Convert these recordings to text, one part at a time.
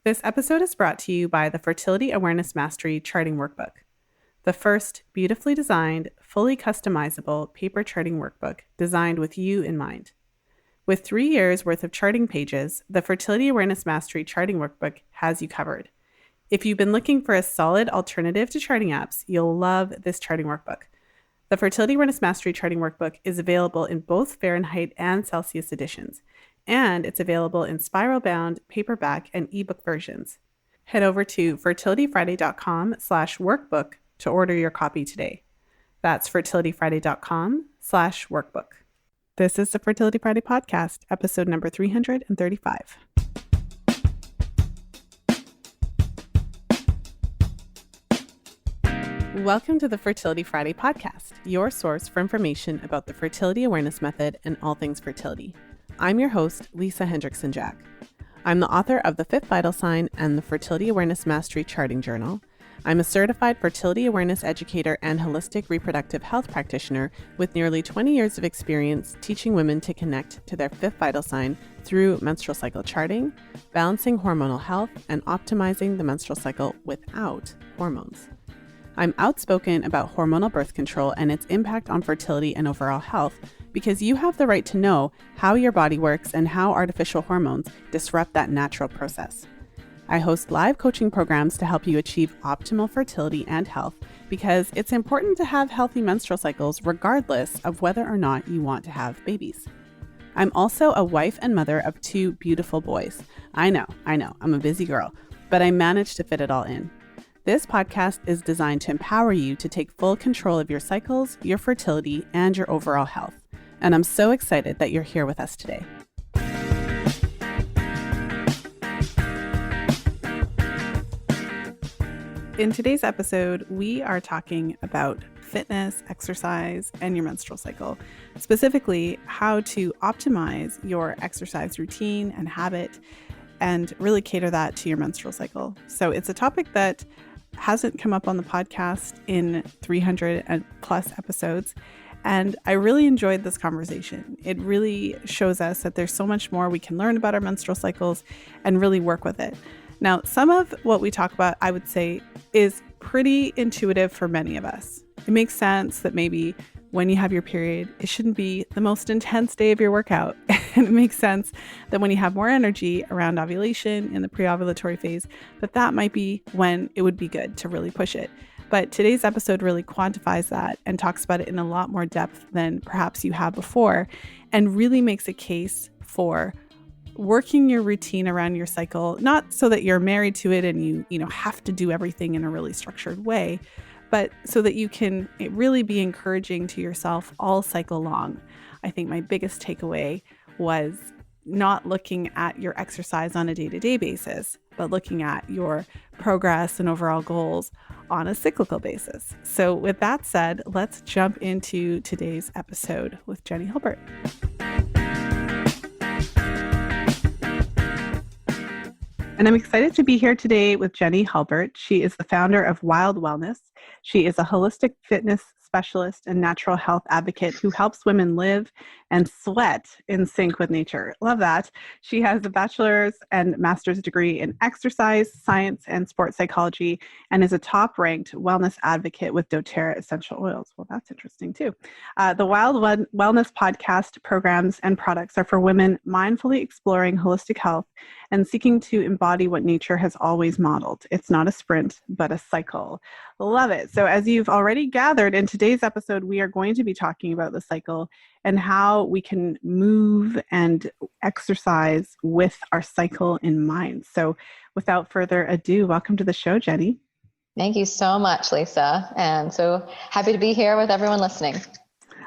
This episode is brought to you by the Fertility Awareness Mastery Charting Workbook, the first beautifully designed, fully customizable paper charting workbook designed with you in mind. With 3 years worth of charting pages, the Fertility Awareness Mastery Charting Workbook has you covered. If you've been looking for a solid alternative to charting apps, you'll love this charting workbook. The Fertility Awareness Mastery Charting Workbook is available in both Fahrenheit and Celsius editions, and it's available in spiral-bound, paperback, and ebook versions. Head over to fertilityfriday.com/workbook to order your copy today. That's fertilityfriday.com/workbook. This is the Fertility Friday podcast, episode number 335. Welcome to the Fertility Friday podcast, your source for information about the fertility awareness method and all things fertility. I'm your host, Lisa Hendrickson-Jack. I'm the author of The Fifth Vital Sign and the Fertility Awareness Mastery Charting Journal. I'm a certified fertility awareness educator and holistic reproductive health practitioner with nearly 20 years of experience teaching women to connect to their fifth vital sign through menstrual cycle charting, balancing hormonal health, and optimizing the menstrual cycle without hormones. I'm outspoken about hormonal birth control and its impact on fertility and overall health because you have the right to know how your body works and how artificial hormones disrupt that natural process. I host live coaching programs to help you achieve optimal fertility and health because it's important to have healthy menstrual cycles regardless of whether or not you want to have babies. I'm also a wife and mother of 2 beautiful boys. I know, I'm a busy girl, but I managed to fit it all in. This podcast is designed to empower you to take full control of your cycles, your fertility, and your overall health. And I'm so excited that you're here with us today. In today's episode, we are talking about fitness, exercise, and your menstrual cycle. Specifically, how to optimize your exercise routine and habit and really cater that to your menstrual cycle. So it's a topic that hasn't come up on the podcast in 300 and plus episodes. And I really enjoyed this conversation. It really shows us that there's so much more we can learn about our menstrual cycles and really work with it. Now, some of what we talk about, I would say, is pretty intuitive for many of us. It makes sense that maybe when you have your period, it shouldn't be the most intense day of your workout. And it makes sense that when you have more energy around ovulation in the pre-ovulatory phase, that might be when it would be good to really push it. But today's episode really quantifies that and talks about it in a lot more depth than perhaps you have before, and really makes a case for working your routine around your cycle, not so that you're married to it and you have to do everything in a really structured way, but so that you can really be encouraging to yourself all cycle long. I think my biggest takeaway was not looking at your exercise on a day-to-day basis, but looking at your progress and overall goals on a cyclical basis. So with that said, let's jump into today's episode with Jenni Hulburt. And I'm excited to be here today with Jenni Hulburt. She is the founder of Wild Wellness. She is a holistic fitness specialist and natural health advocate who helps women live and sweat in sync with nature. Love that. She has a bachelor's and master's degree in exercise, science, and sports psychology, and is a top-ranked wellness advocate with doTERRA essential oils. Well, that's interesting too. The Wild Wellness podcast programs and products are for women mindfully exploring holistic health and seeking to embody what nature has always modeled. It's not a sprint, but a cycle. Love it. So as you've already gathered, in today's episode, we are going to be talking about the cycle and how we can move and exercise with our cycle in mind. So without further ado, welcome to the show, Jenni. Thank you so much, Lisa. And so happy to be here with everyone listening.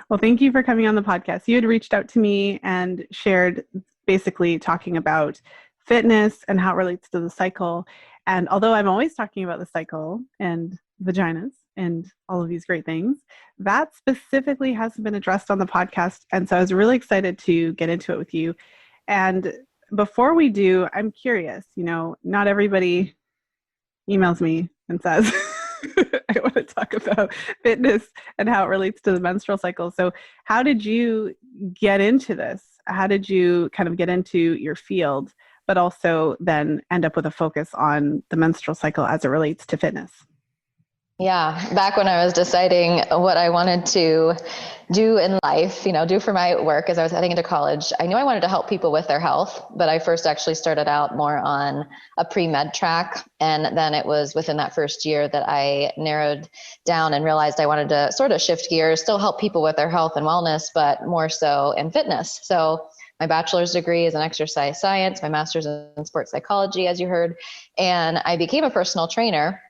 Well, thank you for coming on the podcast. You had reached out to me and shared basically talking about fitness and how it relates to the cycle. And although I'm always talking about the cycle and vaginas and all of these great things, that specifically hasn't been addressed on the podcast. And so I was really excited to get into it with you. And before we do, I'm curious, not everybody emails me and says, I want to talk about fitness and how it relates to the menstrual cycle. So how did you get into this? How did you kind of get into your field but also then end up with a focus on the menstrual cycle as it relates to fitness? Yeah, back when I was deciding what I wanted to do in life, do for my work as I was heading into college, I knew I wanted to help people with their health, but I first actually started out more on a pre-med track. And then it was within that first year that I narrowed down and realized I wanted to sort of shift gears, still help people with their health and wellness, but more so in fitness. So my bachelor's degree is in exercise science, my master's in sports psychology, as you heard, and I became a personal trainer.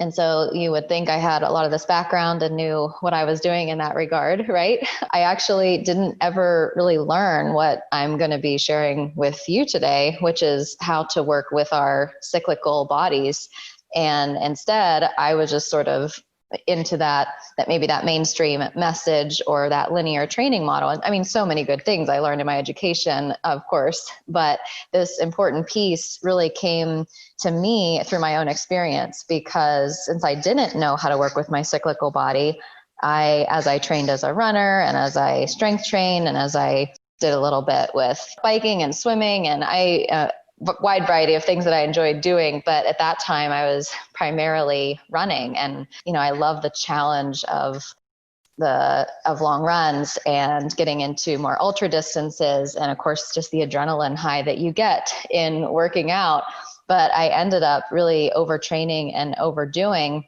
And so you would think I had a lot of this background and knew what I was doing in that regard, right? I actually didn't ever really learn what I'm going to be sharing with you today, which is how to work with our cyclical bodies. And instead, I was just sort of into that maybe that mainstream message or that linear training model. And I mean, so many good things I learned in my education, of course, but this important piece really came to me through my own experience, because since I didn't know how to work with my cyclical body, as I trained as a runner and as I strength trained and as I did a little bit with biking and swimming, and wide variety of things that I enjoyed doing. But at that time I was primarily running, and, I love the challenge of long runs and getting into more ultra distances. And of course, just the adrenaline high that you get in working out. But I ended up really overtraining and overdoing,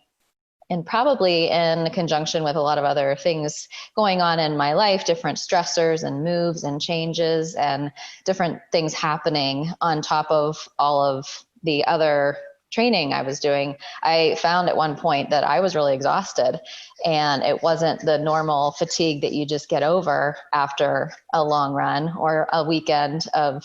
and probably in conjunction with a lot of other things going on in my life, different stressors and moves and changes and different things happening on top of all of the other training I was doing, I found at one point that I was really exhausted, and it wasn't the normal fatigue that you just get over after a long run or a weekend of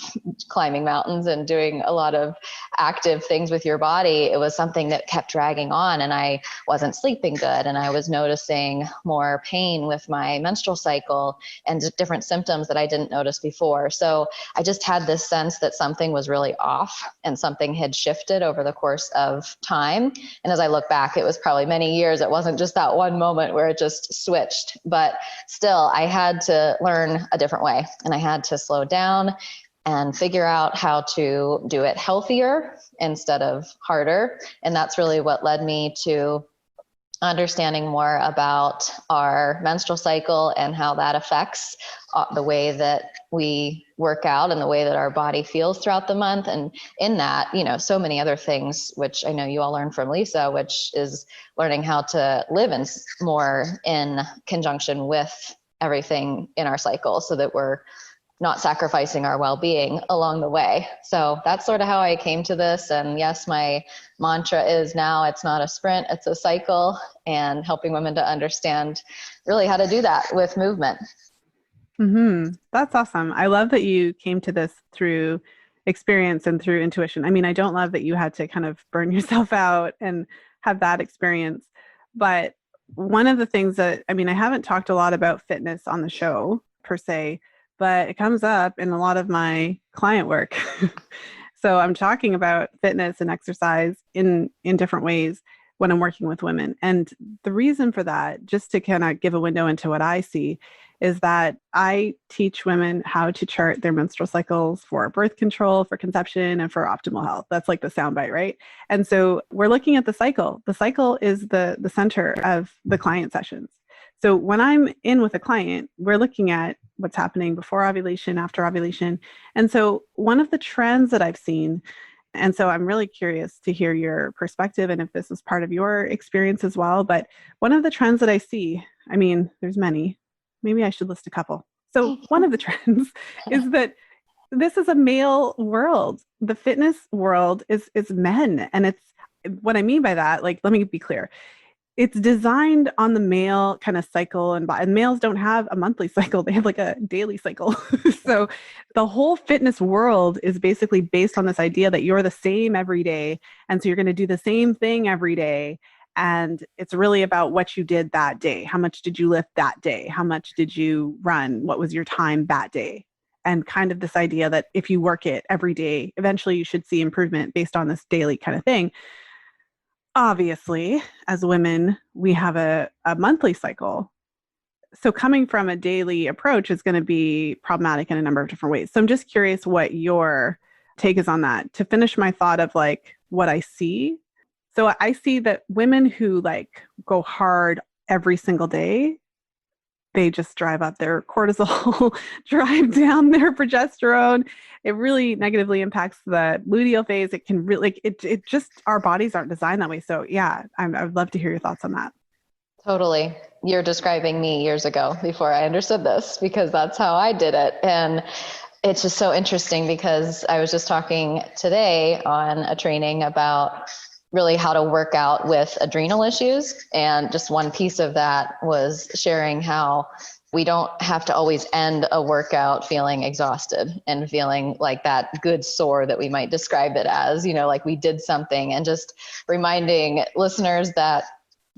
climbing mountains and doing a lot of active things with your body. It was something that kept dragging on, and I wasn't sleeping good, and I was noticing more pain with my menstrual cycle and different symptoms that I didn't notice before. So I just had this sense that something was really off and something had shifted over the course of time. And as I look back, it was probably many years. It wasn't just that one moment where it just switched, but still I had to learn a different way, and I had to slow down and figure out how to do it healthier instead of harder. And that's really what led me to understanding more about our menstrual cycle and how that affects the way that we work out and the way that our body feels throughout the month. And in that, so many other things, which I know you all learned from Lisa, which is learning how to live more in conjunction with everything in our cycle, so that we're not sacrificing our well-being along the way. So that's sort of how I came to this. And yes, my mantra is now it's not a sprint, it's a cycle, and helping women to understand really how to do that with movement. Mm-hmm. That's awesome. I love that you came to this through experience and through intuition. I mean, I don't love that you had to kind of burn yourself out and have that experience. But one of the things that, I haven't talked a lot about fitness on the show per se, but it comes up in a lot of my client work. So I'm talking about fitness and exercise in different ways when I'm working with women. And the reason for that, just to kind of give a window into what I see, is that I teach women how to chart their menstrual cycles for birth control, for conception, and for optimal health. That's like the soundbite, right? And so we're looking at the cycle. The cycle is the center of the client sessions. So when I'm in with a client, we're looking at what's happening before ovulation, after ovulation. And so one of the trends that I've seen, and so I'm really curious to hear your perspective and if this is part of your experience as well, but one of the trends that I see, there's many, maybe I should list a couple. So one of the trends is that this is a male world. The fitness world is men. And it's what I mean by that, let me be clear. It's designed on the male kind of cycle, and males don't have a monthly cycle. They have like a daily cycle. So the whole fitness world is basically based on this idea that you're the same every day. And so you're going to do the same thing every day. And it's really about what you did that day. How much did you lift that day? How much did you run? What was your time that day? And kind of this idea that if you work it every day, eventually you should see improvement based on this daily kind of thing. Obviously, as women, we have a monthly cycle. So coming from a daily approach is going to be problematic in a number of different ways. So I'm just curious what your take is on that. To finish my thought of like what I see. So I see that women who like go hard every single day, they just drive up their cortisol, drive down their progesterone. It really negatively impacts the luteal phase. It can really, it just, our bodies aren't designed that way. So yeah, I would love to hear your thoughts on that. Totally. You're describing me years ago before I understood this, because that's how I did it. And it's just so interesting because I was just talking today on a training about really how to work out with adrenal issues. And just one piece of that was sharing how we don't have to always end a workout feeling exhausted and feeling like that good sore that we might describe it as, like we did something, and just reminding listeners that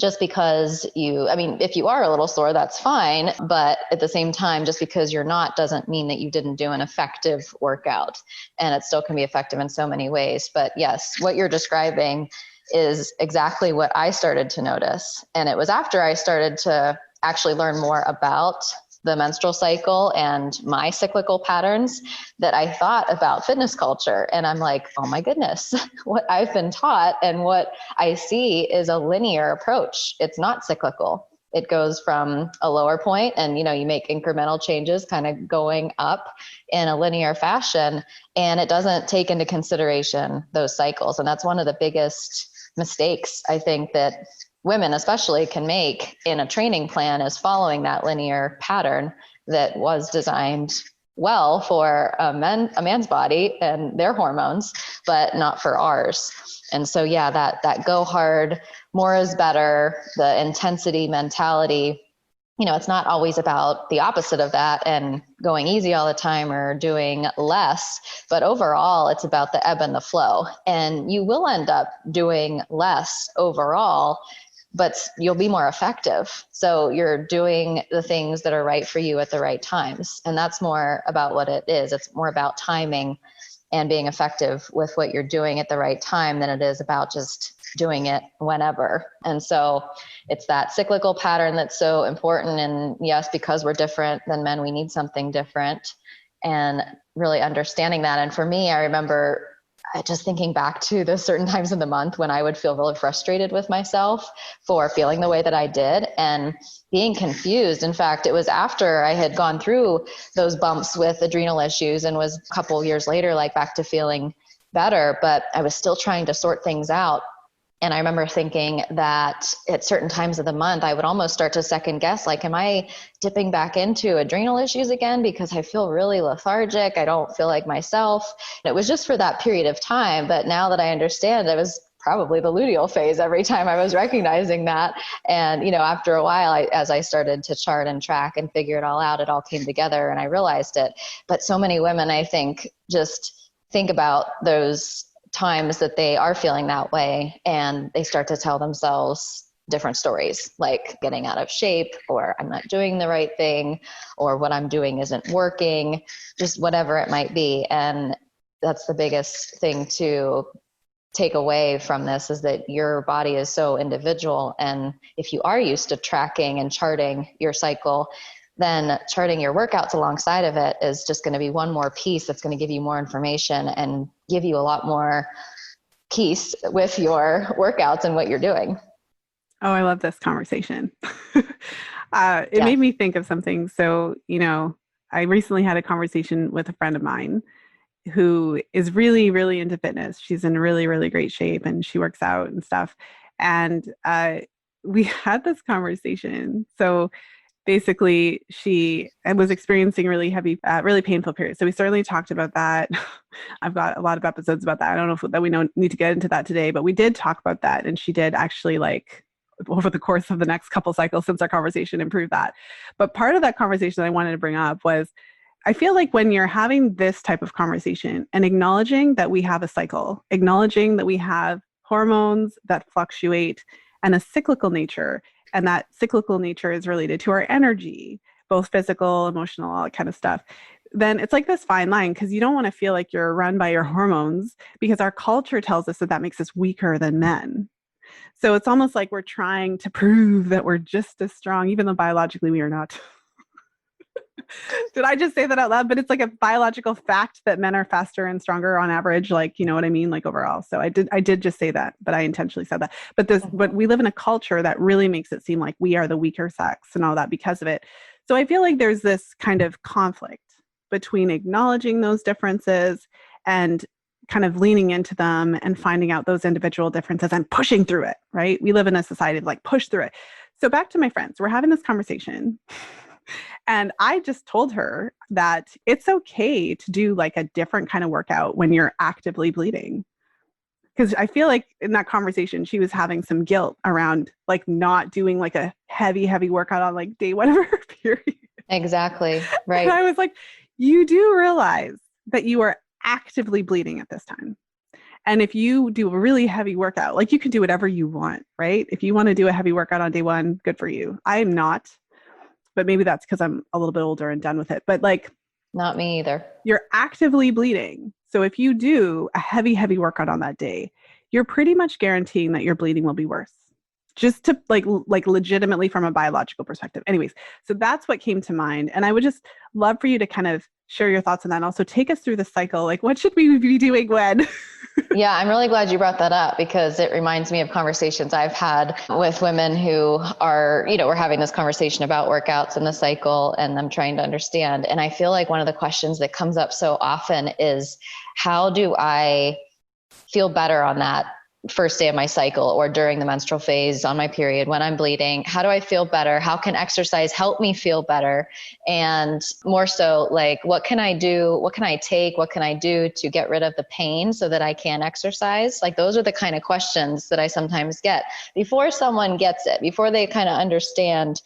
just because if you are a little sore, that's fine. But at the same time, just because you're not doesn't mean that you didn't do an effective workout, and it still can be effective in so many ways. But yes, what you're describing is exactly what I started to notice. And it was after I started to actually learn more about the menstrual cycle and my cyclical patterns that I thought about fitness culture. And I'm like, oh my goodness, what I've been taught and what I see is a linear approach. It's not cyclical. It goes from a lower point and, you make incremental changes kind of going up in a linear fashion, and it doesn't take into consideration those cycles. And that's one of the biggest mistakes I think that women especially can make in a training plan, is following that linear pattern that was designed well for a man's body and their hormones, but not for ours. And so, yeah, that go hard, more is better, the intensity mentality, it's not always about the opposite of that and going easy all the time or doing less, but overall it's about the ebb and the flow. And you will end up doing less overall, but you'll be more effective. So you're doing the things that are right for you at the right times. And that's more about what it is. It's more about timing and being effective with what you're doing at the right time than it is about just doing it whenever. And so it's that cyclical pattern that's so important. And yes, because we're different than men, we need something different, and really understanding that. And for me, I remember just thinking back to the certain times in the month when I would feel really frustrated with myself for feeling the way that I did and being confused. In fact, it was after I had gone through those bumps with adrenal issues and was a couple years later, like back to feeling better, but I was still trying to sort things out. And I remember thinking that at certain times of the month, I would almost start to second guess, like, am I dipping back into adrenal issues again? Because I feel really lethargic. I don't feel like myself. And it was just for that period of time. But now that I understand, it was probably the luteal phase every time I was recognizing that. And, after a while, as I started to chart and track and figure it all out, it all came together and I realized it. But so many women, I think, just think about those times that they are feeling that way and they start to tell themselves different stories, like getting out of shape, or I'm not doing the right thing, or what I'm doing isn't working, just whatever it might be. And that's the biggest thing to take away from this, is that your body is so individual. And if you are used to tracking and charting your cycle, then charting your workouts alongside of it is just going to be one more piece that's going to give you more information and give you a lot more peace with your workouts and what you're doing. Oh, I love this conversation. It made me think of something. So, I recently had a conversation with a friend of mine who is really, really into fitness. She's in really, really great shape and she works out and stuff. And we had this conversation. So basically, she was experiencing really heavy, really painful periods. So we certainly talked about that. I've got a lot of episodes about that. I don't know that we need to get into that today, but we did talk about that. And she did actually, like, over the course of the next couple cycles since our conversation, improve that. But part of that conversation that I wanted to bring up was, I feel like when you're having this type of conversation and acknowledging that we have a cycle, acknowledging that we have hormones that fluctuate and a cyclical nature, and that cyclical nature is related to our energy, both physical, emotional, all that kind of stuff, then it's like this fine line, because you don't want to feel like you're run by your hormones, because our culture tells us that that makes us weaker than men. So it's almost like we're trying to prove that we're just as strong, even though biologically we are not. Did I just say that out loud? But it's like a biological fact that men are faster and stronger on average, like, you know what I mean? Like overall. So I did just say that, but I intentionally said that. But we live in a culture that really makes it seem like we are the weaker sex and all that because of it. So I feel like there's this kind of conflict between acknowledging those differences and kind of leaning into them and finding out those individual differences and pushing through it, right? We live in a society of like push through it. So back to my friends, we're having this conversation. And I just told her that it's okay to do like a different kind of workout when you're actively bleeding. Because I feel like in that conversation, she was having some guilt around like not doing like a heavy, heavy workout on like day one of her period. Exactly. And Right. I was like, you do realize that you are actively bleeding at this time. And if you do a really heavy workout, like you can do whatever you want, right? If you want to do a heavy workout on day one, good for you. I'm not, but maybe that's because I'm a little bit older and done with it. But like, Not me either. you're actively bleeding. So if you do a heavy, heavy workout on that day, you're pretty much guaranteeing that your bleeding will be worse. Just to like legitimately from a biological perspective. Anyways, so that's what came to mind. And I would just love for you to kind of share your thoughts on that. And also take us through the cycle. Like what should we be doing when? Yeah, I'm really glad you brought that up because it reminds me of conversations I've had with women who are, we're having this conversation about workouts and the cycle, and I'm trying to understand. And I feel like one of the questions that comes up so often is, how do I feel better on that first day of my cycle or during the menstrual phase, on my period, when I'm bleeding? How do I feel better? How can exercise help me feel better? And more so, like, what can I do? What can I take? What can I do to get rid of the pain so that I can exercise? Like, those are the kind of questions that I sometimes get before someone gets it, before they kind of understand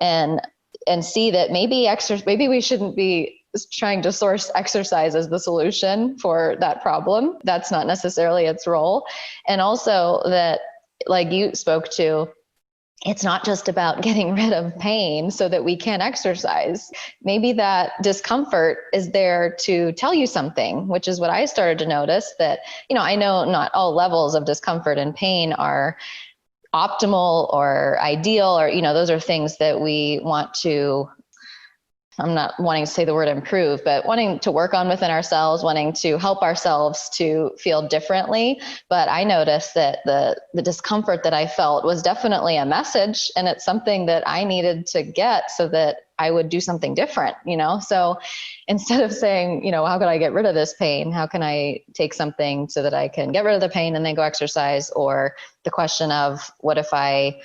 and see that maybe we shouldn't be trying to source exercise as the solution for that problem. That's not necessarily its role. And also that, like you spoke to, it's not just about getting rid of pain so that we can exercise. Maybe that discomfort is there to tell you something, which is what I started to notice, that, I know not all levels of discomfort and pain are optimal or ideal, or, those are things that we want to, I'm not wanting to say the word improve, but wanting to work on within ourselves, wanting to help ourselves to feel differently. But I noticed that the discomfort that I felt was definitely a message, and it's something that I needed to get so that I would do something different, So instead of saying, how could I get rid of this pain? How can I take something so that I can get rid of the pain and then go exercise? Or the question of, what if I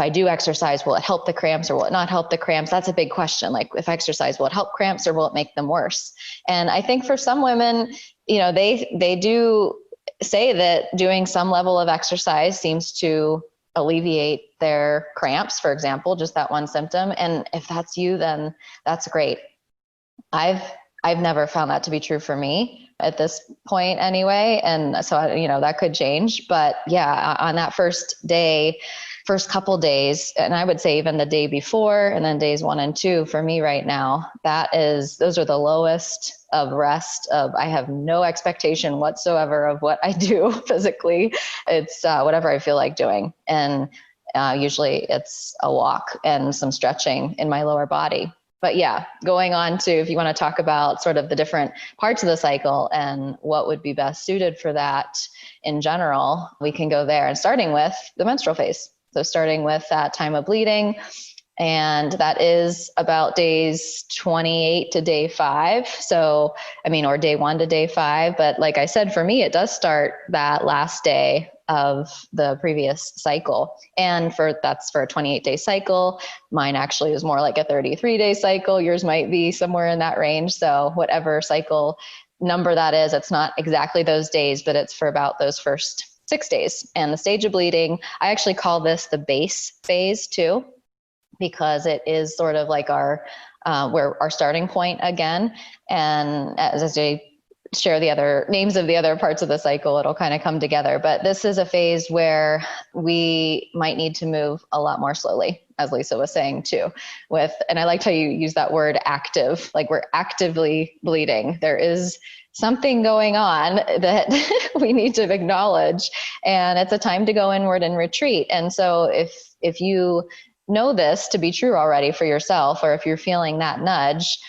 do exercise, will it help the cramps or will it not help the cramps? That's a big question. Like, if I exercise, will it help cramps or will it make them worse? And I think for some women, they do say that doing some level of exercise seems to alleviate their cramps, for example, just that one symptom. And if that's you, then that's great. I've never found that to be true for me at this point anyway. And so, that could change. But yeah, on that first couple days, and I would say even the day before, and then days 1 and 2 for me right now, those are the lowest of rest. I have no expectation whatsoever of what I do physically. It's whatever I feel like doing. And usually it's a walk and some stretching in my lower body. But yeah, going on to, if you want to talk about sort of the different parts of the cycle and what would be best suited for that in general, we can go there, and starting with the menstrual phase. So starting with that time of bleeding, and that is about days 28 to day 5. So, or day 1 to day 5. But like I said, for me, it does start that last day of the previous cycle. And that's for a 28-day cycle. Mine actually is more like a 33-day cycle. Yours might be somewhere in that range. So whatever cycle number that is, it's not exactly those days, but it's for about those first 6 days. And the stage of bleeding, I actually call this the base phase too, because it is sort of like our starting point again. And as I share the other names of the other parts of the cycle, it'll kind of come together. But this is a phase where we might need to move a lot more slowly, as Lisa was saying too, and I liked how you use that word active, like we're actively bleeding. There is something going on that we need to acknowledge, and it's a time to go inward and retreat. And so if you know this to be true already for yourself, or if you're feeling that nudge,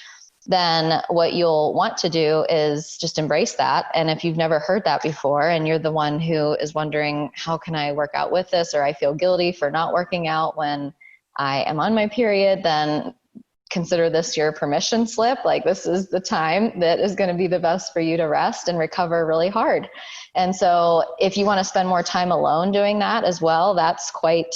then what you'll want to do is just embrace that. And if you've never heard that before and you're the one who is wondering, how can I work out with this? Or I feel guilty for not working out when I am on my period, then consider this your permission slip. Like, this is the time that is going to be the best for you to rest and recover really hard. And so if you want to spend more time alone doing that as well, that's quite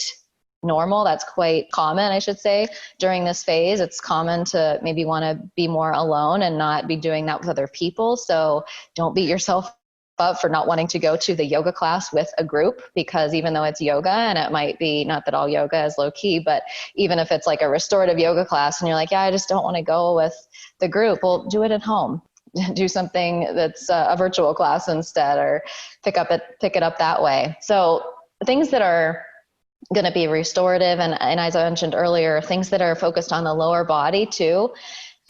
normal. That's quite common, I should say, during this phase. It's common to maybe want to be more alone and not be doing that with other people. So don't beat yourself up for not wanting to go to the yoga class with a group, because even though it's yoga, and it might be, not that all yoga is low key, but even if it's like a restorative yoga class and you're like, yeah, I just don't want to go with the group, well, do it at home. Do something that's a virtual class instead, or pick it up that way. So things that are going to be restorative, and as I mentioned earlier, things that are focused on the lower body too,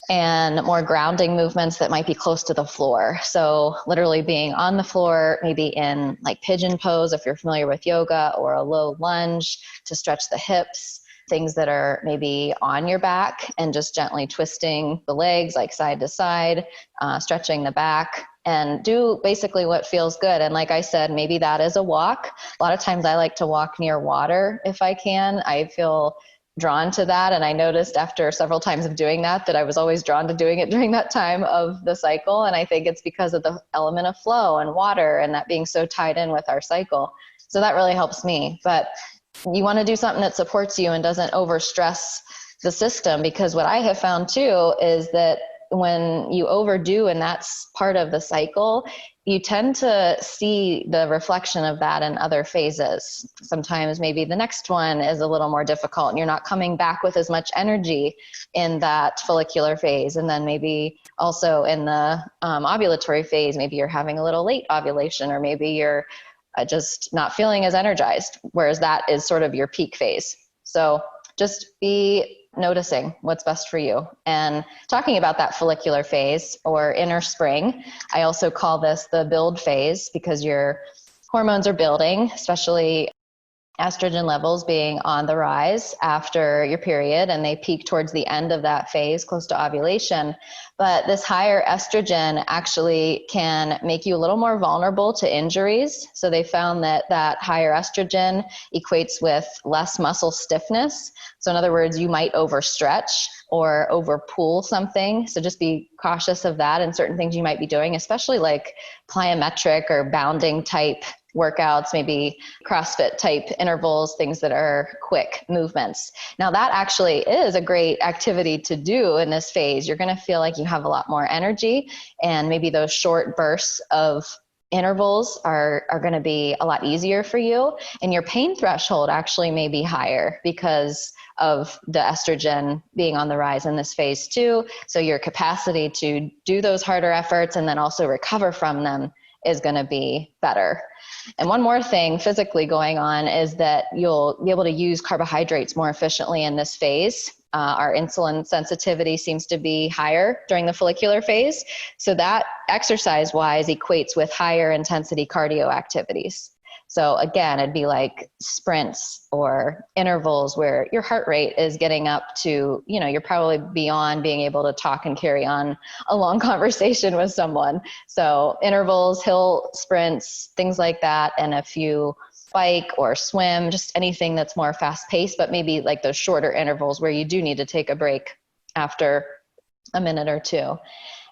and more grounding movements that might be close to the floor. So literally being on the floor, maybe in like pigeon pose, if you're familiar with yoga, or a low lunge to stretch the hips. Things that are maybe on your back and just gently twisting the legs like side to side, stretching the back, and do basically what feels good. And like I said, maybe that is a walk. A lot of times I like to walk near water if I can. I feel drawn to that. And I noticed after several times of doing that I was always drawn to doing it during that time of the cycle. And I think it's because of the element of flow and water, and that being so tied in with our cycle. So that really helps me. But you want to do something that supports you and doesn't overstress the system, because what I have found too is that when you overdo, and that's part of the cycle, you tend to see the reflection of that in other phases. Sometimes maybe the next one is a little more difficult and you're not coming back with as much energy in that follicular phase. And then maybe also in the ovulatory phase, maybe you're having a little late ovulation, or maybe you're just not feeling as energized, whereas that is sort of your peak phase. So just be noticing what's best for you. And talking about that follicular phase or inner spring, I also call this the build phase, because your hormones are building, especially estrogen levels being on the rise after your period, and they peak towards the end of that phase, close to ovulation. But this higher estrogen actually can make you a little more vulnerable to injuries. So they found that higher estrogen equates with less muscle stiffness. So in other words, you might overstretch or overpull something. So just be cautious of that, and certain things you might be doing, especially like plyometric or bounding type workouts, maybe CrossFit type intervals, things that are quick movements. Now that actually is a great activity to do in this phase. You're going to feel like you have a lot more energy, and maybe those short bursts of intervals are going to be a lot easier for you. And your pain threshold actually may be higher because of the estrogen being on the rise in this phase too. So your capacity to do those harder efforts and then also recover from them is going to be better. And one more thing physically going on is that you'll be able to use carbohydrates more efficiently in this phase. Our insulin sensitivity seems to be higher during the follicular phase. So that exercise-wise equates with higher intensity cardio activities. So again, it'd be like sprints or intervals where your heart rate is getting up to, you're probably beyond being able to talk and carry on a long conversation with someone. So intervals, hill sprints, things like that, and a few bike or swim, just anything that's more fast paced, but maybe like those shorter intervals where you do need to take a break after a minute or two.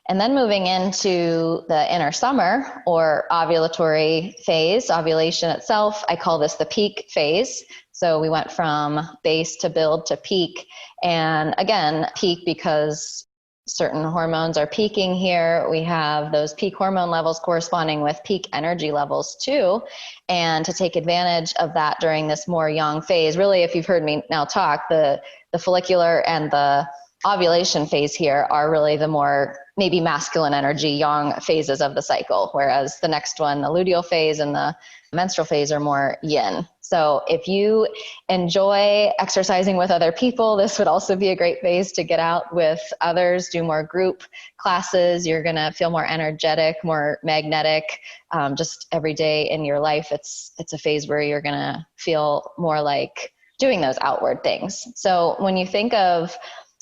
And then moving into the inner summer or ovulatory phase, ovulation itself, I call this the peak phase. So we went from base to build to peak. And again, peak because certain hormones are peaking here. We have those peak hormone levels corresponding with peak energy levels too. And to take advantage of that during this more young phase, really, if you've heard me now talk, the follicular and the ovulation phase here are really the more maybe masculine energy, young phases of the cycle, whereas the next one, the luteal phase and the menstrual phase, are more yin. So if you enjoy exercising with other people, this would also be a great phase to get out with others, do more group classes. You're going to feel more energetic, more magnetic, just every day in your life. It's a phase where you're going to feel more like doing those outward things. So when you think of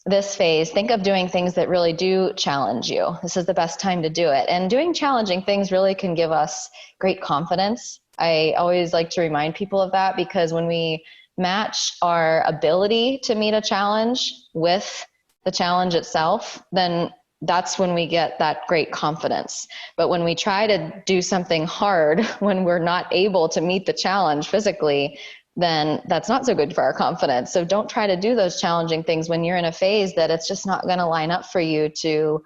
this phase, think of doing things that really do challenge you. This is the best time to do it. And doing challenging things really can give us great confidence. I always like to remind people of that, because when we match our ability to meet a challenge with the challenge itself, then that's when we get that great confidence. But when we try to do something hard when we're not able to meet the challenge physically, then that's not so good for our confidence. So don't try to do those challenging things when you're in a phase that it's just not going to line up for you to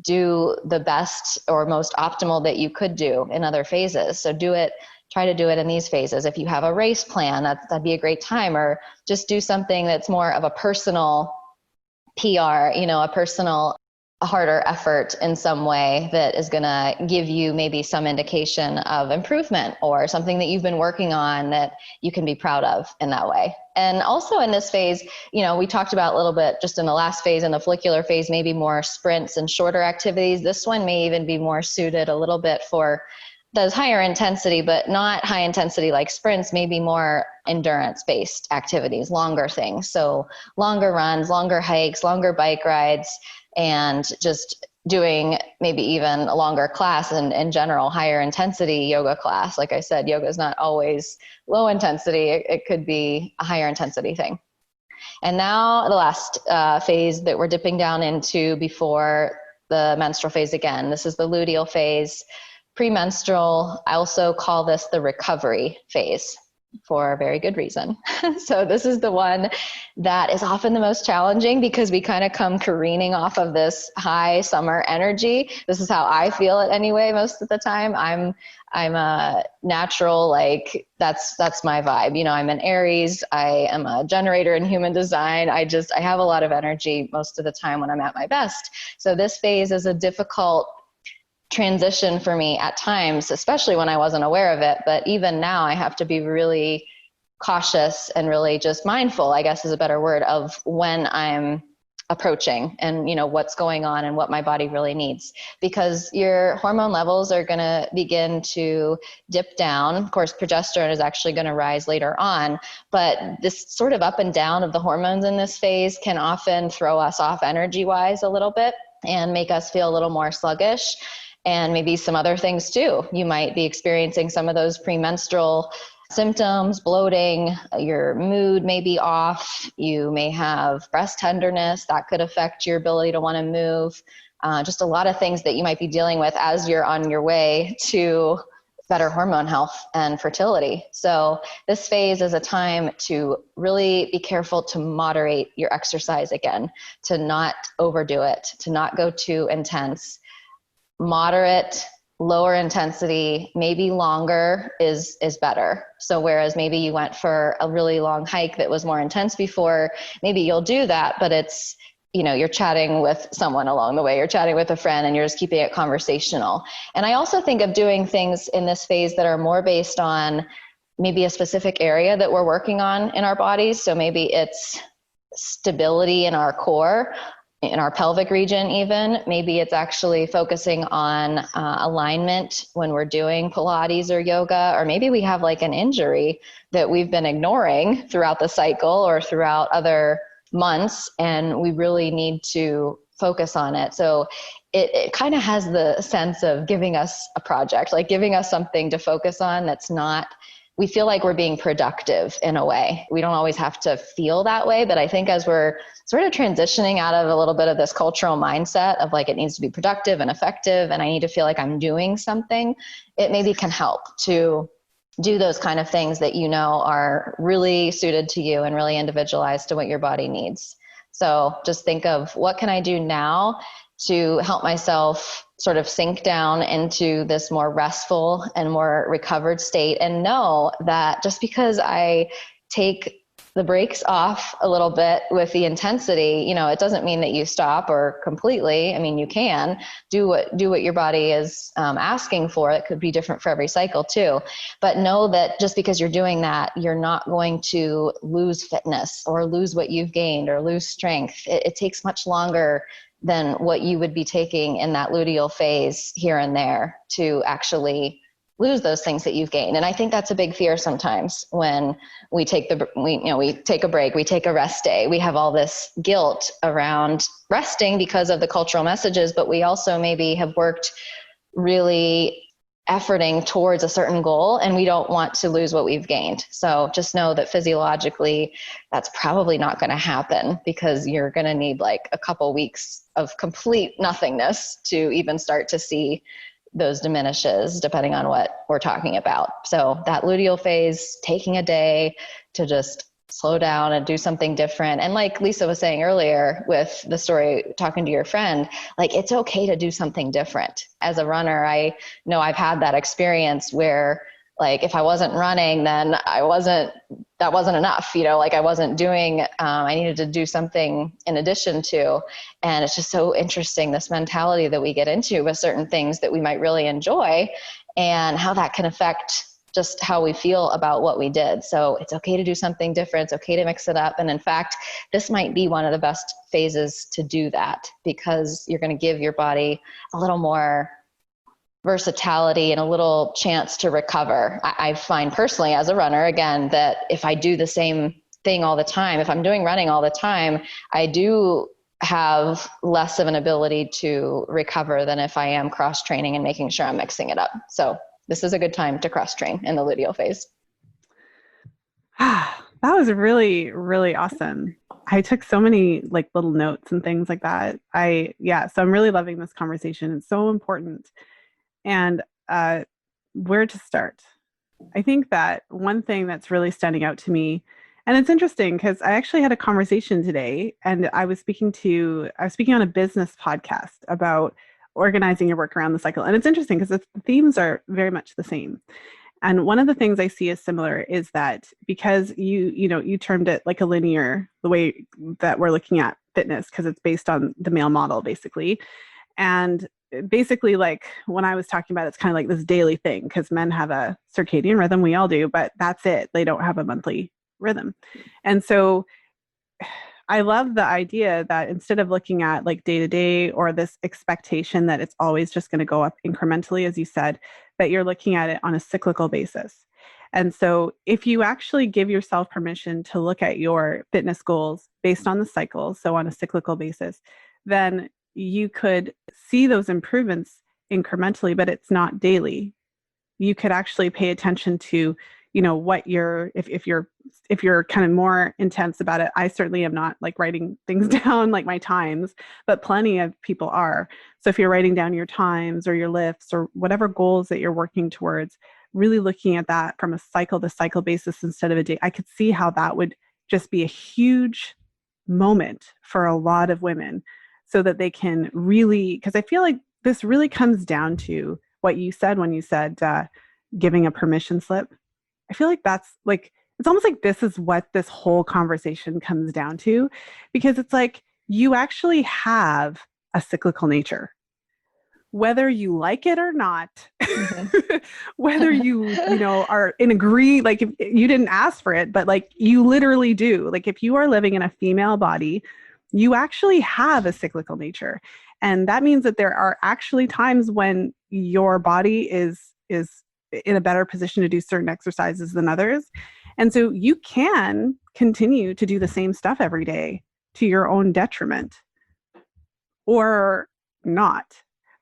do the best or most optimal that you could do in other phases. So try to do it in these phases. If you have a race plan, that'd be a great time, or just do something that's more of a personal PR, a harder effort in some way that is going to give you maybe some indication of improvement or something that you've been working on that you can be proud of in that way. And also in this phase, we talked about a little bit just in the last phase, in the follicular phase, maybe more sprints and shorter activities. This one may even be more suited a little bit for those higher intensity, but not high intensity like sprints, maybe more endurance based activities, longer things. So longer runs, longer hikes, longer bike rides, and just doing maybe even a longer class and in general, higher intensity yoga class. Like I said, yoga is not always low intensity. It could be a higher intensity thing. And now the last phase that we're dipping down into before the menstrual phase again. This is the luteal phase, premenstrual. I also call this the recovery phase for a very good reason. So this is the one that is often the most challenging because we kind of come careening off of this high summer energy. This is how I feel it anyway. Most of the time I'm a natural, like that's my vibe. I'm an Aries. I am a generator in human design. I have a lot of energy most of the time when I'm at my best. So this phase is a difficult transition for me at times, especially when I wasn't aware of it. But even now I have to be really cautious and really just mindful, I guess is a better word, of when I'm approaching and what's going on and what my body really needs, because your hormone levels are going to begin to dip down. Of course, progesterone is actually going to rise later on, but this sort of up and down of the hormones in this phase can often throw us off energy wise a little bit and make us feel a little more sluggish. And maybe some other things too. You might be experiencing some of those premenstrual symptoms, bloating, your mood may be off, you may have breast tenderness that could affect your ability to want to move, just a lot of things that you might be dealing with as you're on your way to better hormone health and fertility. So this phase is a time to really be careful to moderate your exercise again, to not overdo it, to not go too intense. Moderate, lower intensity, maybe longer is better. So whereas maybe you went for a really long hike that was more intense before, maybe you'll do that, but it's, you're chatting with someone along the way, you're chatting with a friend and you're just keeping it conversational. And I also think of doing things in this phase that are more based on maybe a specific area that we're working on in our bodies. So maybe it's stability in our core, in our pelvic region even. Maybe it's actually focusing on alignment when we're doing Pilates or yoga, or maybe we have like an injury that we've been ignoring throughout the cycle or throughout other months, and we really need to focus on it. So it kind of has the sense of giving us a project, like giving us something to focus on that's not, we feel like we're being productive in a way. We don't always have to feel that way, but I think as we're sort of transitioning out of a little bit of this cultural mindset of like, it needs to be productive and effective, and I need to feel like I'm doing something, it maybe can help to do those kind of things that are really suited to you and really individualized to what your body needs. So just think of, what can I do now to help myself sort of sink down into this more restful and more recovered state, and know that just because I take the brakes off a little bit with the intensity, it doesn't mean that you stop or completely. I mean, you can do what your body is asking for. It could be different for every cycle too, but know that just because you're doing that, you're not going to lose fitness or lose what you've gained or lose strength. It takes much longer than what you would be taking in that luteal phase here and there to actually lose those things that you've gained. And I think that's a big fear sometimes when we take we take a break, we take a rest day. We have all this guilt around resting because of the cultural messages, but we also maybe have worked really efforting towards a certain goal and we don't want to lose what we've gained. So just know that physiologically that's probably not going to happen, because you're going to need like a couple weeks of complete nothingness to even start to see those diminishes, depending on what we're talking about. So that luteal phase, taking a day to just slow down and do something different. And like Lisa was saying earlier with the story, talking to your friend, like it's okay to do something different. As a runner, I know I've had that experience where like if I wasn't running, then that wasn't enough, like I wasn't doing, I needed to do something in addition to. And it's just so interesting, this mentality that we get into with certain things that we might really enjoy and how that can affect just how we feel about what we did. So it's okay to do something different. It's okay to mix it up. And in fact, this might be one of the best phases to do that, because you're going to give your body a little more versatility and a little chance to recover. I find personally as a runner, again, that if I do the same thing all the time, if I'm doing running all the time, I do have less of an ability to recover than if I am cross training and making sure I'm mixing it up. So this is a good time to cross train in the luteal phase. That was really, really awesome. I took so many like little notes and things like that. So I'm really loving this conversation. It's so important. And where to start? I think that one thing that's really standing out to me, and it's interesting because I actually had a conversation today, and I was speaking on a business podcast about organizing your work around the cycle. And it's interesting because the themes are very much the same. And one of the things I see as similar is that because you termed it like a linear, the way that we're looking at fitness, because it's based on the male model, basically. And basically, like when I was talking about it, it's kind of like this daily thing, because men have a circadian rhythm, we all do, but that's it. They don't have a monthly rhythm. And so I love the idea that instead of looking at like day to day or this expectation that it's always just going to go up incrementally, as you said, that you're looking at it on a cyclical basis. And so if you actually give yourself permission to look at your fitness goals based on the cycle, so on a cyclical basis, then you could see those improvements incrementally, but it's not daily. You could actually pay attention to, what if you're kind of more intense about it. I certainly am not like writing things down like my times, but plenty of people are. So if you're writing down your times or your lifts or whatever goals that you're working towards, really looking at that from a cycle to cycle basis instead of a day, I could see how that would just be a huge moment for a lot of women, so that they can really, because I feel like this really comes down to what you said when you said giving a permission slip. I feel like that's like, it's almost like this is what this whole conversation comes down to, because it's like you actually have a cyclical nature, whether you like it or not, whether you are in agree, like if you didn't ask for it, but like you literally do. Like if you are living in a female body, you actually have a cyclical nature. And that means that there are actually times when your body is in a better position to do certain exercises than others. And so you can continue to do the same stuff every day to your own detriment or not,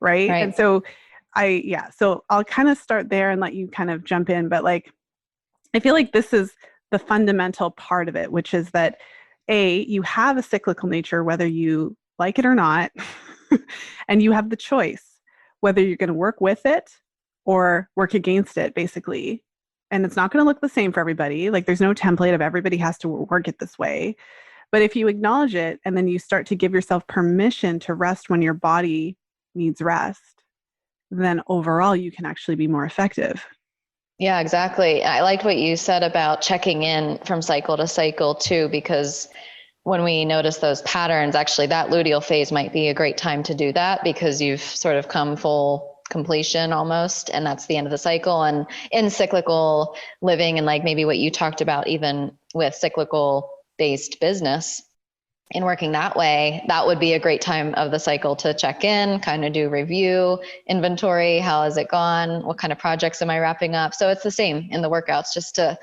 right? And so so I'll kind of start there and let you kind of jump in. But like, I feel like this is the fundamental part of it, which is that you have a cyclical nature, whether you like it or not, and you have the choice whether you're going to work with it or work against it, basically. And it's not going to look the same for everybody. Like there's no template of everybody has to work it this way. But if you acknowledge it and then you start to give yourself permission to rest when your body needs rest, then overall you can actually be more effective. Yeah, exactly. I liked what you said about checking in from cycle to cycle too, because when we notice those patterns, actually that luteal phase might be a great time to do that, because you've sort of come full completion almost, and that's the end of the cycle. And in cyclical living, and like maybe what you talked about even with cyclical based business, in working that way, that would be a great time of the cycle to check in, kind of do review, inventory. How has it gone? What kind of projects am I wrapping up? So it's the same in the workouts, just to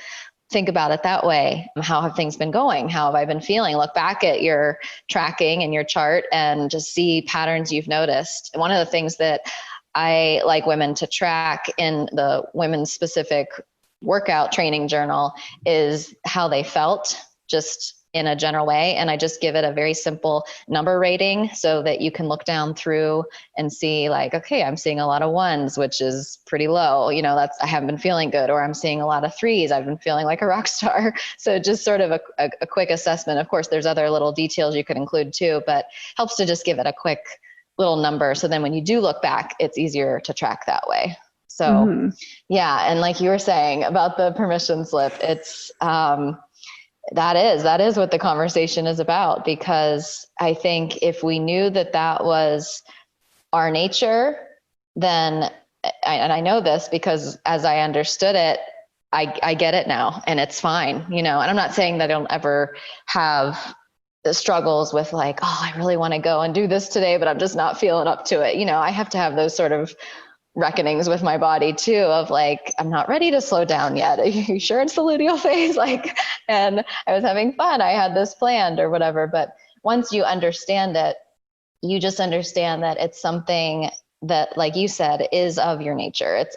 think about it that way. How have things been going? How have I been feeling? Look back at your tracking and your chart and just see patterns you've noticed. One of the things that I like women to track in the women's specific workout training journal is how they felt, just in a general way. And I just give it a very simple number rating so that you can look down through and see like, okay, I'm seeing a lot of ones, which is pretty low. I haven't been feeling good. Or I'm seeing a lot of threes. I've been feeling like a rock star. So just sort of a quick assessment. Of course, there's other little details you could include too, but helps to just give it a quick little number. So then when you do look back, it's easier to track that way. So yeah. And like you were saying about the permission slip, it's, that is what the conversation is about, because I think if we knew that that was our nature, then, and I know this because as I understood it, I get it now and it's fine, and I'm not saying that I don't ever have the struggles with like, oh, I really want to go and do this today, but I'm just not feeling up to it. I have to have those sort of reckonings with my body too, of like, I'm not ready to slow down yet. Are you sure it's the luteal phase? And I was having fun. I had this planned or whatever. But once you understand it, you just understand that it's something that, like you said, is of your nature. It's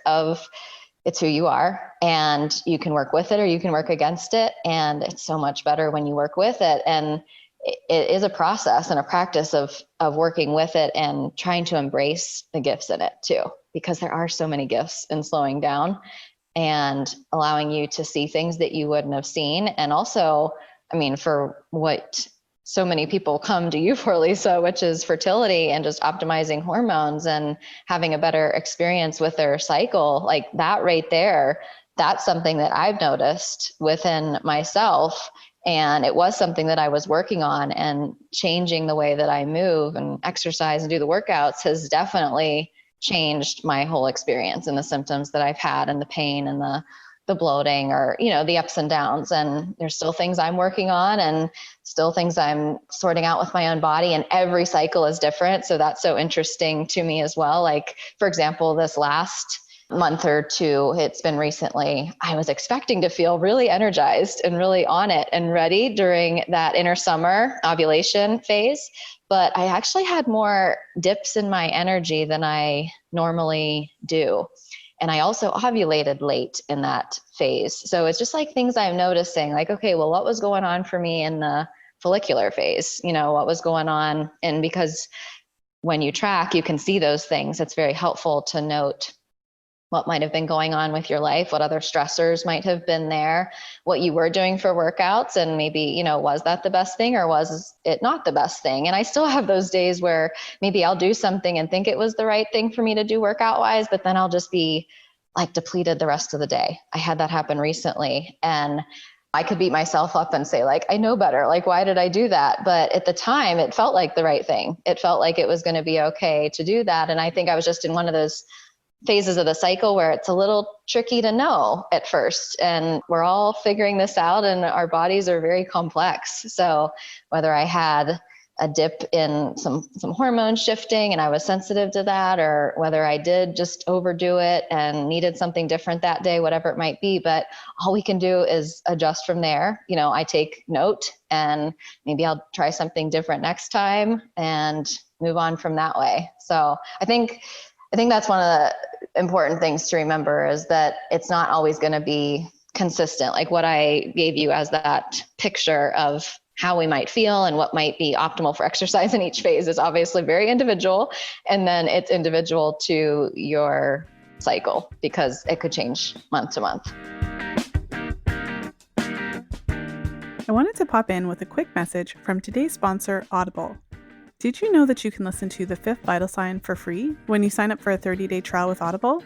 who you are, and you can work with it or you can work against it. And it's so much better when you work with it. And it is a process and a practice of working with it and trying to embrace the gifts in it too, because there are so many gifts in slowing down and allowing you to see things that you wouldn't have seen. And also, for what so many people come to you for, Lisa, which is fertility and just optimizing hormones and having a better experience with their cycle, like that right there, that's something that I've noticed within myself. And it was something that I was working on, and changing the way that I move and exercise and do the workouts has definitely changed my whole experience and the symptoms that I've had and the pain and the bloating or, the ups and downs. And there's still things I'm working on and still things I'm sorting out with my own body, and every cycle is different. So that's so interesting to me as well. Like, for example, this last month or two, it's been recently, I was expecting to feel really energized and really on it and ready during that inner summer ovulation phase. But I actually had more dips in my energy than I normally do. And I also ovulated late in that phase. So it's just like things I'm noticing, like, okay, well, what was going on for me in the follicular phase? What was going on? And because when you track, you can see those things. It's very helpful to note what might have been going on with your life, what other stressors might have been there, what you were doing for workouts, and maybe, was that the best thing or was it not the best thing? And I still have those days where maybe I'll do something and think it was the right thing for me to do workout wise, but then I'll just be like depleted the rest of the day. I had that happen recently, and I could beat myself up and say like, I know better. Like, why did I do that? But at the time it felt like the right thing. It felt like it was going to be okay to do that. And I think I was just in one of those phases of the cycle where it's a little tricky to know at first, and we're all figuring this out, and our bodies are very complex. So whether I had a dip in some hormone shifting and I was sensitive to that, or whether I did just overdo it and needed something different that day, whatever it might be, but all we can do is adjust from there. I take note, and maybe I'll try something different next time and move on from that way. So I think that's one of the important things to remember, is that it's not always going to be consistent. Like what I gave you as that picture of how we might feel and what might be optimal for exercise in each phase is obviously very individual. And then it's individual to your cycle, because it could change month to month. I wanted to pop in with a quick message from today's sponsor, Audible. Did you know that you can listen to The Fifth Vital Sign for free when you sign up for a 30-day trial with Audible?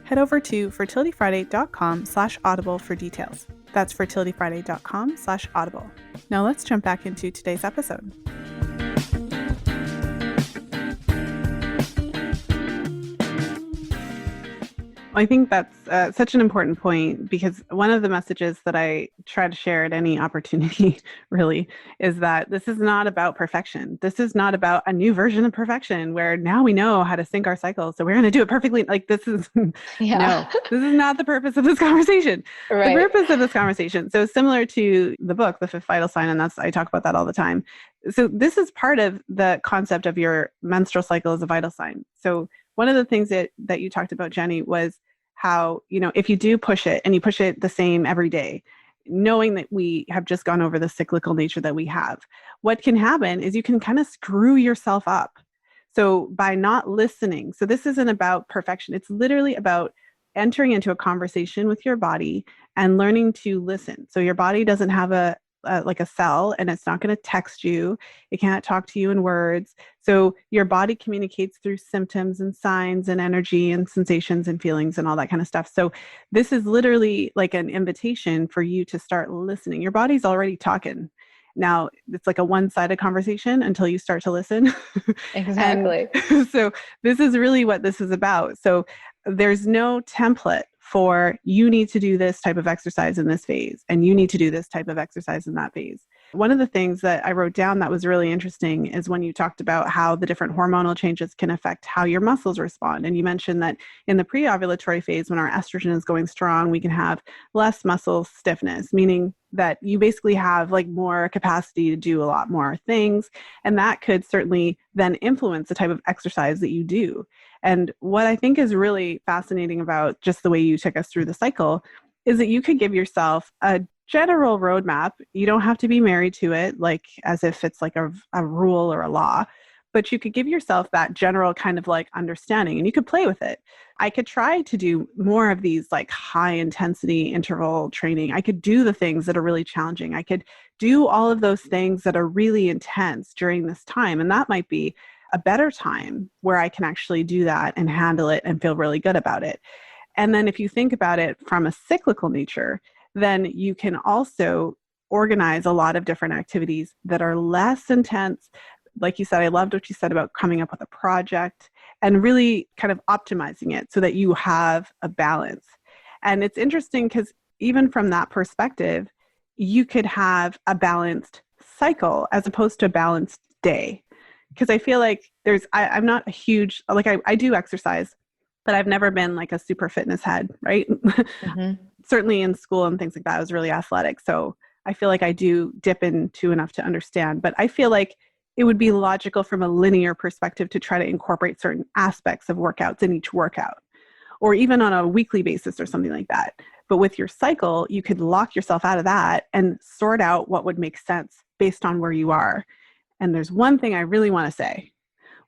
Head over to fertilityfriday.com/audible for details. That's fertilityfriday.com/audible. Now let's jump back into today's episode. I think that's such an important point, because one of the messages that I try to share at any opportunity really is that this is not about perfection. This is not about a new version of perfection where now we know how to sync our cycles, so we're going to do it perfectly. Like, this is Yeah. no, this is not the purpose of this conversation. The Right. purpose of this conversation, so similar to the book, The Fifth Vital Sign, and I talk about that all the time. So this is part of the concept of your menstrual cycle as a vital sign. So one of the things that you talked about, Jenni, was how, if you do push it and you push it the same every day, knowing that we have just gone over the cyclical nature that we have, what can happen is you can kind of screw yourself up. So by not listening, so this isn't about perfection. It's literally about entering into a conversation with your body and learning to listen. So your body doesn't have like a cell, and it's not going to text you. It can't talk to you in words. So your body communicates through symptoms and signs and energy and sensations and feelings and all that kind of stuff. So this is literally like an invitation for you to start listening. Your body's already talking. Now, it's like a one-sided conversation until you start to listen. And Exactly. so this is really what this is about. So there's no template for you need to do this type of exercise in this phase, and you need to do this type of exercise in that phase. One of the things that I wrote down that was really interesting is when you talked about how the different hormonal changes can affect how your muscles respond. And you mentioned that in the pre-ovulatory phase, when our estrogen is going strong, we can have less muscle stiffness, meaning that you basically have like more capacity to do a lot more things. And that could certainly then influence the type of exercise that you do. And what I think is really fascinating about just the way you took us through the cycle is that you could give yourself a general roadmap. You don't have to be married to it, like as if it's like a rule or a law, but you could give yourself that general kind of like understanding, and you could play with it. I could try to do more of these like high intensity interval training. I could do the things that are really challenging. I could do all of those things that are really intense during this time. And that might be a better time where I can actually do that and handle it and feel really good about it. And then if you think about it from a cyclical nature, then you can also organize a lot of different activities that are less intense. Like you said, I loved what you said about coming up with a project and really kind of optimizing it so that you have a balance. And it's interesting because even from that perspective, you could have a balanced cycle as opposed to a balanced day. Because I feel like I'm not a huge, like I do exercise, but I've never been like a super fitness head, right? Mm-hmm. Certainly in school and things like that, I was really athletic. So I feel like I do dip into enough to understand, but I feel like it would be logical from a linear perspective to try to incorporate certain aspects of workouts in each workout, or even on a weekly basis or something like that. But with your cycle, you could lock yourself out of that and sort out what would make sense based on where you are. And there's one thing I really want to say.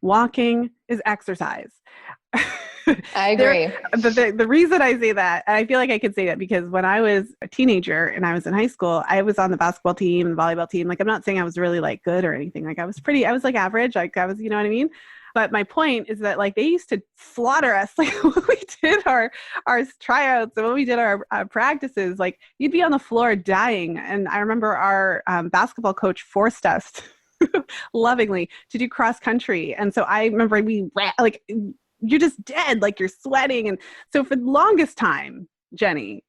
Walking is exercise. I agree. The reason I say that, and I feel like I could say that because when I was a teenager and I was in high school, I was on the basketball team and volleyball team. Like, I'm not saying I was really like good or anything. Like I was like average. Like I was, you know what I mean? But my point is that like they used to slaughter us. Like when we did our tryouts and when we did our practices, like you'd be on the floor dying. And I remember our basketball coach forced us lovingly to do cross country. And so I remember we ran, like you're just dead, like you're sweating. And so for the longest time, Jenni,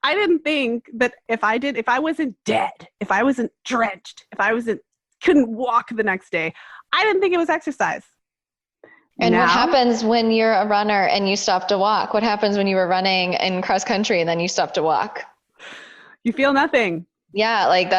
I didn't think that if I wasn't dead, if I wasn't drenched, if I couldn't walk the next day, I didn't think it was exercise. And now, what happens when you're a runner and you stop to walk? What happens when you were running in cross country and then you stop to walk? You feel nothing. Yeah, like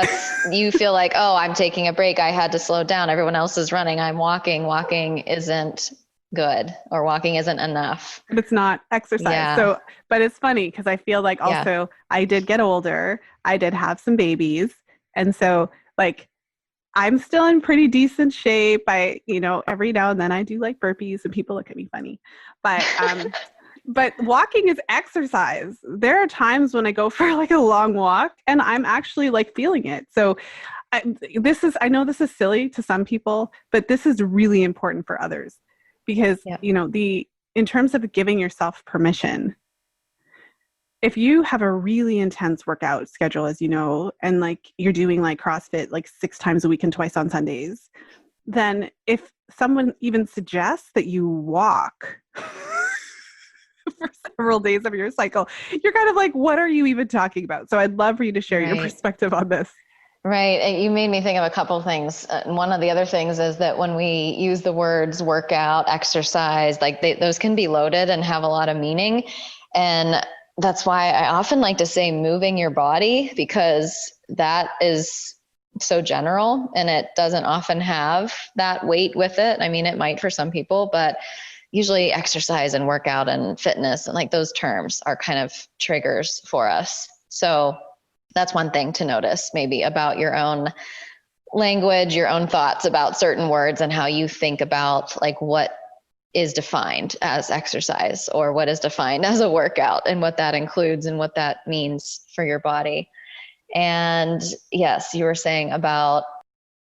you feel like, oh, I'm taking a break. I had to slow down. Everyone else is running. I'm walking. Walking isn't good, or walking isn't enough. But it's not exercise. Yeah. So, but it's funny because I feel like also I did get older. I did have some babies. And so like I'm still in pretty decent shape. Every now and then I do like burpees and people look at me funny. But but walking is exercise. There are times when I go for like a long walk and I'm actually like feeling it. So I know this is silly to some people, but this is really important for others because, in terms of giving yourself permission, if you have a really intense workout schedule, as you know, and like you're doing like CrossFit like 6 times a week and twice on Sundays, then if someone even suggests that you walk for several days of your cycle, you're kind of like, what are you even talking about? So I'd love for you to share your Right. perspective on this. Right. You made me think of a couple of things. One of the other things is that when we use the words workout, exercise, like those can be loaded and have a lot of meaning. And that's why I often like to say moving your body, because that is so general and it doesn't often have that weight with it. I mean, it might for some people, but usually exercise and workout and fitness and like those terms are kind of triggers for us. So that's one thing to notice maybe about your own language, your own thoughts about certain words and how you think about like what is defined as exercise or what is defined as a workout and what that includes and what that means for your body. And yes, you were saying about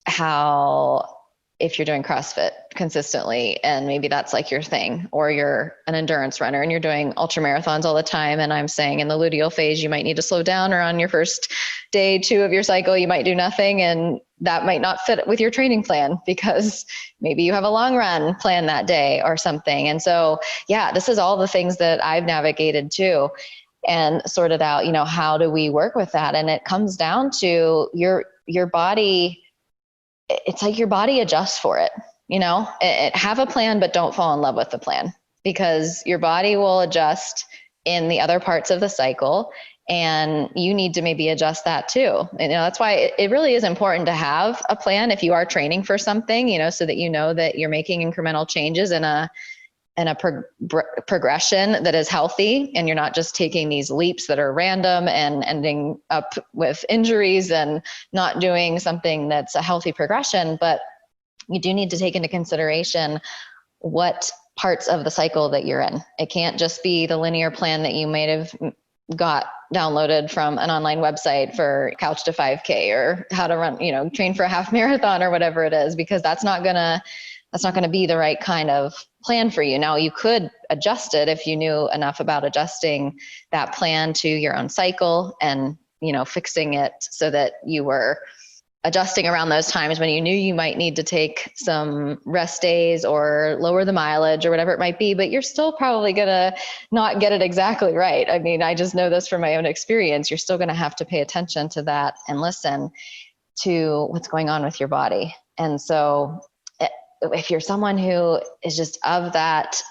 how if you're doing CrossFit consistently and maybe that's like your thing, or you're an endurance runner and you're doing ultra marathons all the time. And I'm saying in the luteal phase, you might need to slow down, or on your first day 2 of your cycle, you might do nothing. And that might not fit with your training plan because maybe you have a long run plan that day or something. And so, yeah, this is all the things that I've navigated too and sorted out, how do we work with that? And it comes down to your body. It's like your body adjusts for it, have a plan, but don't fall in love with the plan, because your body will adjust in the other parts of the cycle. And you need to maybe adjust that too. That's why it really is important to have a plan if you are training for something, so that that you're making incremental changes in a progression that is healthy, and you're not just taking these leaps that are random and ending up with injuries and not doing something that's a healthy progression. But you do need to take into consideration what parts of the cycle that you're in. It can't just be the linear plan that you might have got downloaded from an online website for Couch to 5K or how to run, train for a half marathon or whatever it is, because that's not going to be the right kind of plan for you. Now, you could adjust it if you knew enough about adjusting that plan to your own cycle and, fixing it so that you were adjusting around those times when you knew you might need to take some rest days or lower the mileage or whatever it might be, but you're still probably going to not get it exactly right. I mean, I just know this from my own experience. You're still going to have to pay attention to that and listen to what's going on with your body. And so if you're someone who is just of that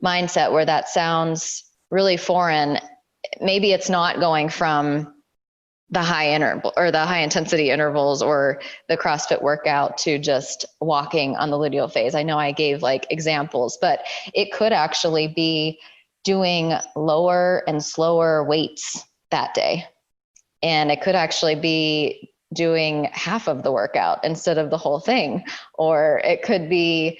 mindset where that sounds really foreign, maybe it's not going from the high interval or the high intensity intervals or the CrossFit workout to just walking on the luteal phase. I know I gave like examples, but it could actually be doing lower and slower weights that day. And it could actually be doing half of the workout instead of the whole thing. Or it could be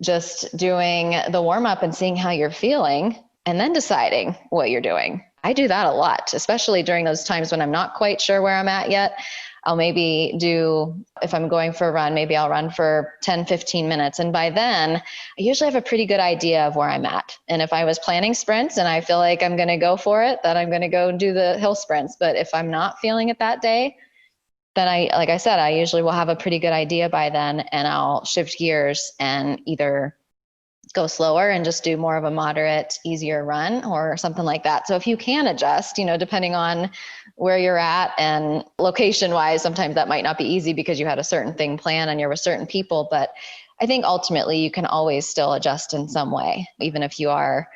just doing the warm up and seeing how you're feeling and then deciding what you're doing. I do that a lot, especially during those times when I'm not quite sure where I'm at yet. I'll maybe if I'm going for a run, maybe I'll run for 10, 15 minutes. And by then I usually have a pretty good idea of where I'm at. And if I was planning sprints and I feel like I'm going to go for it, then I'm going to go do the hill sprints. But if I'm not feeling it that day, then like I said, I usually will have a pretty good idea by then, and I'll shift gears and either go slower and just do more of a moderate, easier run or something like that. So if you can adjust, depending on where you're at and location wise, sometimes that might not be easy because you had a certain thing planned and you're with certain people. But I think ultimately you can always still adjust in some way, even if you are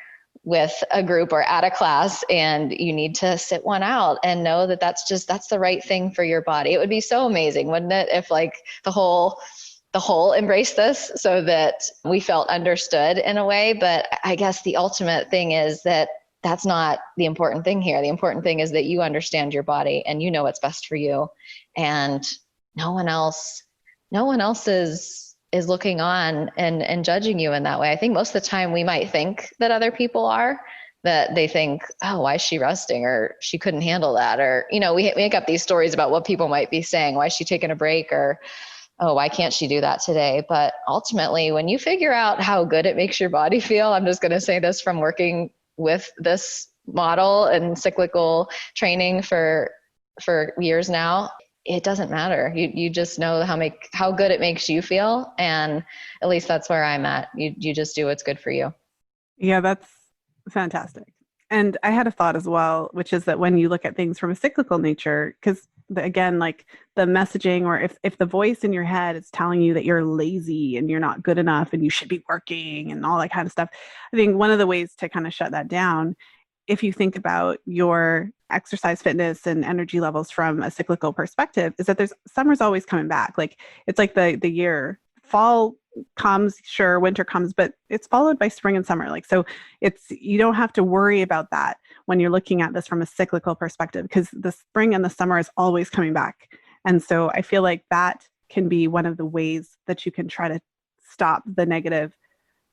with a group or at a class and you need to sit one out and know that that's the right thing for your body. It would be so amazing, wouldn't it? If like the whole embrace this so that we felt understood in a way. But I guess the ultimate thing is that that's not the important thing here. The important thing is that you understand your body and you know what's best for you, and no one else is looking on and judging you in that way. I think most of the time we might think that other people are, that they think, oh, why is she resting? Or she couldn't handle that. Or, we make up these stories about what people might be saying. Why is she taking a break? Or, oh, why can't she do that today? But ultimately, when you figure out how good it makes your body feel, I'm just going to say this from working with this model and cyclical training for years now, it doesn't matter. You just know how good it makes you feel. And at least that's where I'm at. You just do what's good for you. Yeah, that's fantastic. And I had a thought as well, which is that when you look at things from a cyclical nature, because again, like the messaging, or if the voice in your head is telling you that you're lazy and you're not good enough and you should be working and all that kind of stuff, I think one of the ways to kind of shut that down, if you think about your exercise fitness and energy levels from a cyclical perspective, is that there's summer's always coming back. Like it's like the year fall comes, sure, winter comes, but it's followed by spring and summer. Like so it's you don't have to worry about that when you're looking at this from a cyclical perspective, because the spring and the summer is always coming back. And so I feel like that can be one of the ways that you can try to stop the negative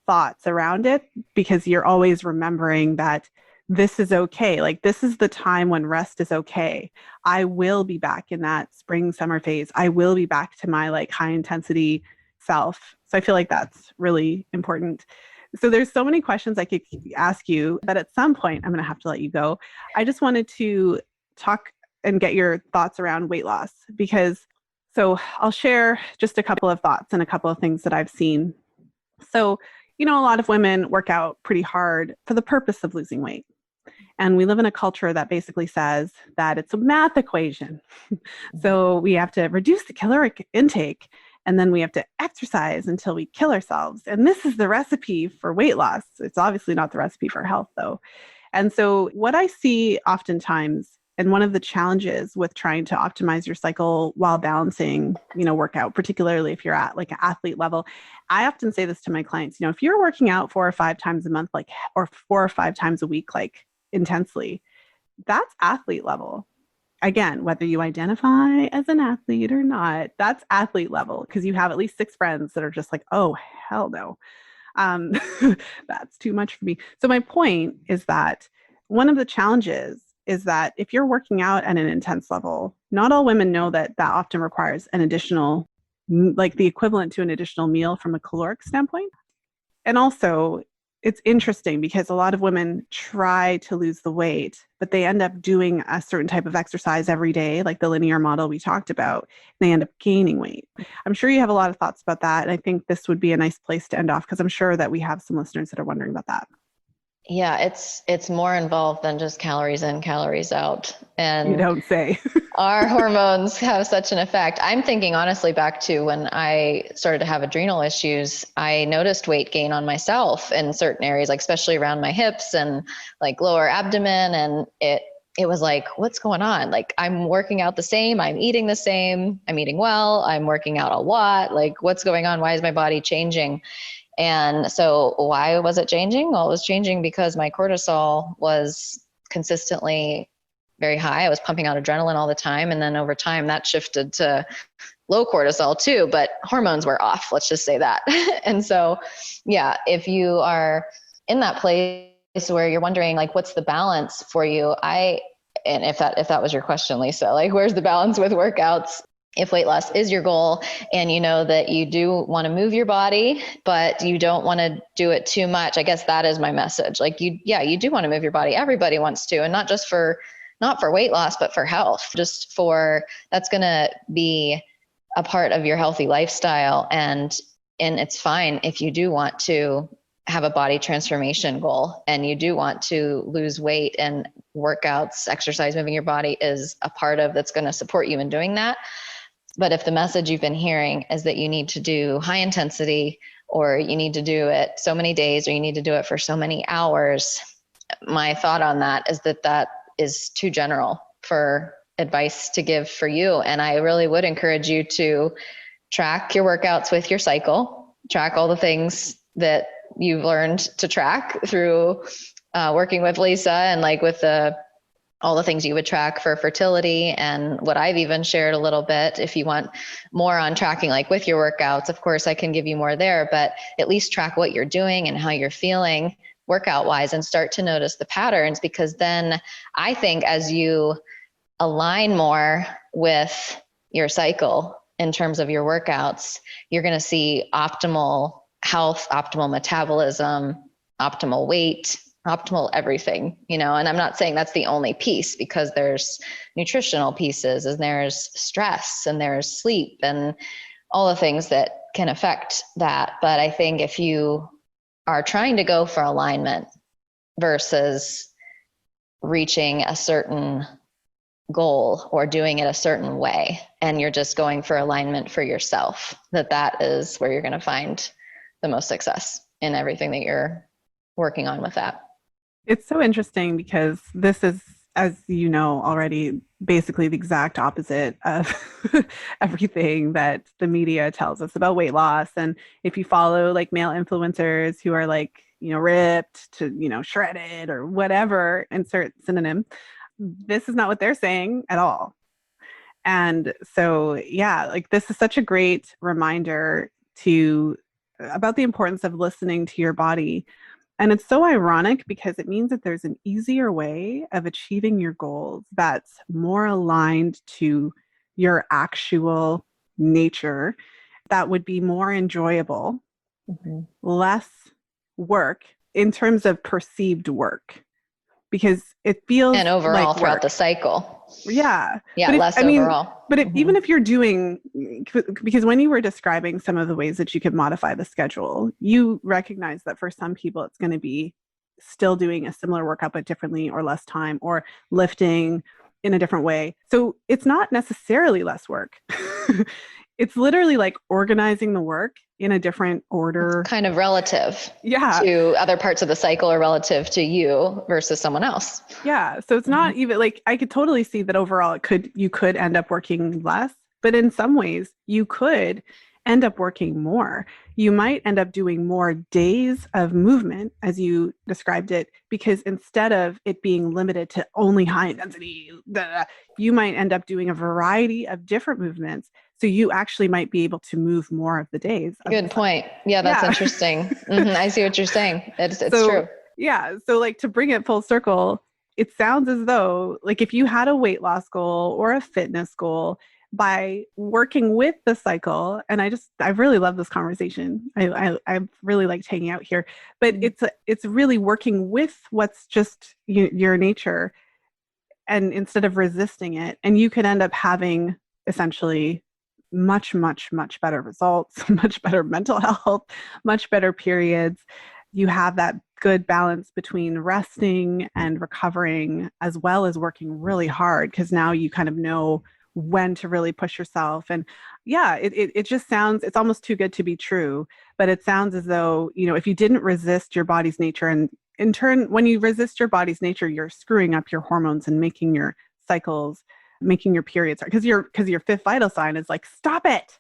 thoughts around it, because you're always remembering that this is okay. Like this is the time when rest is okay. I will be back in that spring summer phase. I will be back to my like high intensity self. So I feel like that's really important. So there's so many questions I could ask you, but at some point I'm going to have to let you go. I just wanted to talk and get your thoughts around weight loss, because so I'll share just a couple of thoughts and a couple of things that I've seen. So, a lot of women work out pretty hard for the purpose of losing weight. And we live in a culture that basically says that it's a math equation. So we have to reduce the caloric intake and then we have to exercise until we kill ourselves. And this is the recipe for weight loss. It's obviously not the recipe for health, though. And so what I see oftentimes, and one of the challenges with trying to optimize your cycle while balancing, workout, particularly if you're at like an athlete level, I often say this to my clients, if you're working out 4 or 5 times a month, like, or 4 or 5 times a week, like intensely, that's athlete level. Again, whether you identify as an athlete or not, that's athlete level, because you have at least 6 friends that are just like, oh, hell no. Um, that's too much for me. So my point is that one of the challenges is that if you're working out at an intense level, not all women know that that often requires an additional, like the equivalent to an additional meal from a caloric standpoint. And also, it's interesting because a lot of women try to lose the weight, but they end up doing a certain type of exercise every day, like the linear model we talked about, and they end up gaining weight. I'm sure you have a lot of thoughts about that. And I think this would be a nice place to end off, because I'm sure that we have some listeners that are wondering about that. Yeah, it's more involved than just calories in, calories out. And you don't say. our hormones have such an effect. I'm thinking honestly back to when I started to have adrenal issues, I noticed weight gain on myself in certain areas, like especially around my hips and like lower abdomen. And it was like, what's going on? Like I'm working out the same, I'm eating the same, I'm eating well, I'm working out a lot. Like what's going on? Why is my body changing? And so why was it changing? Well, it was changing because my cortisol was consistently very high. I was pumping out adrenaline all the time. And then over time that shifted to low cortisol too, but hormones were off. Let's just say that. And so, yeah, if you are in that place where you're wondering like, what's the balance for you? And if that was your question, Lisa, like, where's the balance with workouts? If weight loss is your goal and you know that you do want to move your body, but you don't want to do it too much, I guess that is my message. Like you do want to move your body. Everybody wants to, and not for weight loss, but for health, that's going to be a part of your healthy lifestyle. And it's fine if you do want to have a body transformation goal and you do want to lose weight, and workouts, exercise, moving your body is a part of that's going to support you in doing that. But if the message you've been hearing is that you need to do high intensity, or you need to do it so many days, or you need to do it for so many hours, my thought on that is that is too general for advice to give for you. And I really would encourage you to track your workouts with your cycle, track all the things that you've learned to track through working with Lisa, and like with all the things you would track for fertility, and what I've even shared a little bit. If you want more on tracking, like with your workouts, of course I can give you more there, but at least track what you're doing and how you're feeling workout wise, and start to notice the patterns. Because then I think as you align more with your cycle in terms of your workouts, you're going to see optimal health, optimal metabolism, optimal weight, optimal everything, and I'm not saying that's the only piece, because there's nutritional pieces, and there's stress, and there's sleep, and all the things that can affect that. But I think if you are trying to go for alignment versus reaching a certain goal or doing it a certain way, and you're just going for alignment for yourself, that is where you're going to find the most success in everything that you're working on with that. It's so interesting because this is, as you know already, basically the exact opposite of everything that the media tells us about weight loss. And if you follow like male influencers who are like, ripped to, shredded or whatever, insert synonym, this is not what they're saying at all. And so, yeah, like this is such a great reminder about the importance of listening to your body. And it's so ironic because it means that there's an easier way of achieving your goals that's more aligned to your actual nature, that would be more enjoyable, less work in terms of perceived work, because it feels and overall like throughout work. the cycle. Yeah. But less overall. But even if you're doing, because when you were describing some of the ways that you could modify the schedule, you recognize that for some people, it's going to be still doing a similar workout, but differently or less time, or lifting in a different way. So it's not necessarily less work. It's literally like organizing the work in a different order. It's kind of relative yeah. to other parts of the cycle, or relative to you versus someone else. Yeah. So it's not even like, I could totally see that overall you could end up working less, but in some ways you could end up working more. You might end up doing more days of movement, as you described it, because instead of it being limited to only high intensity, you might end up doing a variety of different movements. So you actually might be able to move more of the days. Good point. Yeah, that's interesting. I see what you're saying. It's true. Yeah. So like, to bring it full circle, it sounds as though like if you had a weight loss goal or a fitness goal, by working with the cycle, and I really love this conversation. I really liked hanging out here, but it's really working with what's just your nature, and instead of resisting it, and you could end up having essentially much, much, much better results, much better mental health, much better periods. You have that good balance between resting and recovering, as well as working really hard, because now you kind of know when to really push yourself. And yeah, it just sounds, it's almost too good to be true, but it sounds as though, if you didn't resist your body's nature, and in turn, when you resist your body's nature, you're screwing up your hormones and making your cycles, making your periods, because your fifth vital sign is like, stop it.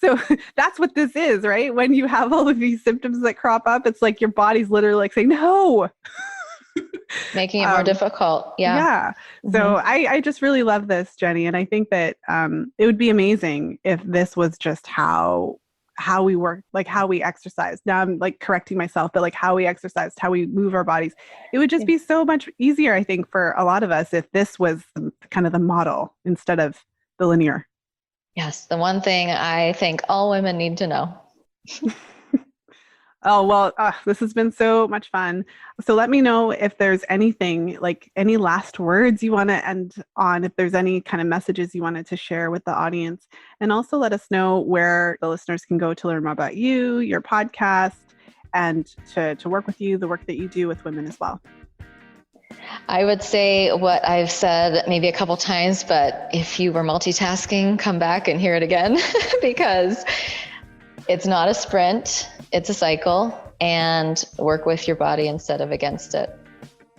So that's what this is, right? When you have all of these symptoms that crop up, it's like your body's literally like saying, no. Making it more difficult. Yeah. So I just really love this, Jenni. And I think that it would be amazing if this was just how we work, like how we exercise. Now I'm like correcting myself, but like how we exercise, how we move our bodies. It would just be so much easier, I think, for a lot of us if this was kind of the model instead of the linear. Yes. The one thing I think all women need to know. Oh, well, this has been so much fun. So let me know if there's anything, like any last words you want to end on, if there's any kind of messages you wanted to share with the audience. And also let us know where the listeners can go to learn more about you, your podcast, and to work with you, the work that you do with women as well. I would say what I've said maybe a couple times, but if you were multitasking, come back and hear it again, because it's not a sprint, it's a cycle, and work with your body instead of against it.